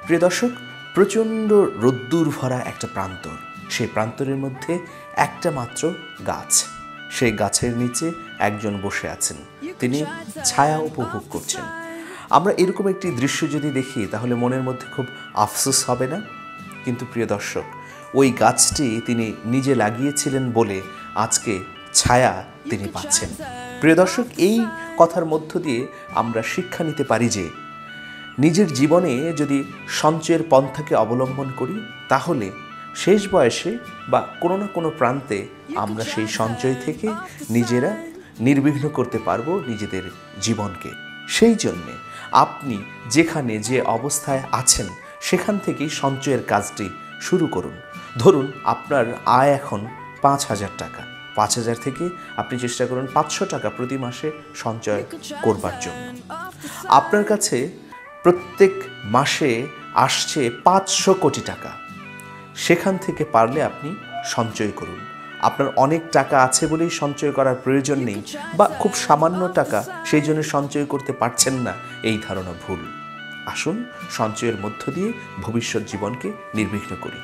প্রিয় দর্শক, প্রচণ্ড রোদ্দুর ভরা একটা প্রান্তর, সেই প্রান্তরের মধ্যে একটা মাত্র গাছ। সেই গাছের নিচে একজন বসে আছেন, তিনি ছায়া উপভোগ করছেন। আমরা এরকম একটি দৃশ্য যদি দেখি তাহলে মনের মধ্যে খুব আফসোস হবে না? কিন্তু প্রিয় দর্শক, ওই গাছটি তিনি নিজে লাগিয়েছিলেন বলে আজকে ছায়া তিনি পাচ্ছেন। প্রিয় দর্শক, এই কথার মধ্য দিয়ে আমরা শিক্ষা নিতে পারি যে নিজের জীবনে যদি সঞ্চয়ের পন্থাকে অবলম্বন করি তাহলে শেষ বয়সে বা কোনো না কোনো প্রান্তে আমরা সেই সঞ্চয় থেকে নিজেরা নির্বিঘ্ন করতে পারবো নিজেদের জীবনকে। সেই জন্যে আপনি যেখানে যে অবস্থায় আছেন সেখান থেকেই সঞ্চয়ের কাজটি শুরু করুন। ধরুন আপনার আয় এখন ৫,০০০ টাকা, ৫,০০০ থেকে আপনি চেষ্টা করুন ৫০০ টাকা প্রতি মাসে সঞ্চয় করবার জন্য। আপনার কাছে প্রত্যেক মাসে আসছে ৫০০ কোটি টাকা, সেখান থেকে পারলে আপনি সঞ্চয় করুন। আপনার অনেক টাকা আছে বলেই সঞ্চয় করার প্রয়োজন নেই, বা খুব সামান্য টাকা সেই জন্য সঞ্চয় করতে পারছেন না, এই ধারণা ভুল। আসুন সঞ্চয়ের মধ্য দিয়ে ভবিষ্যৎ জীবনকে নির্বিঘ্ন করি।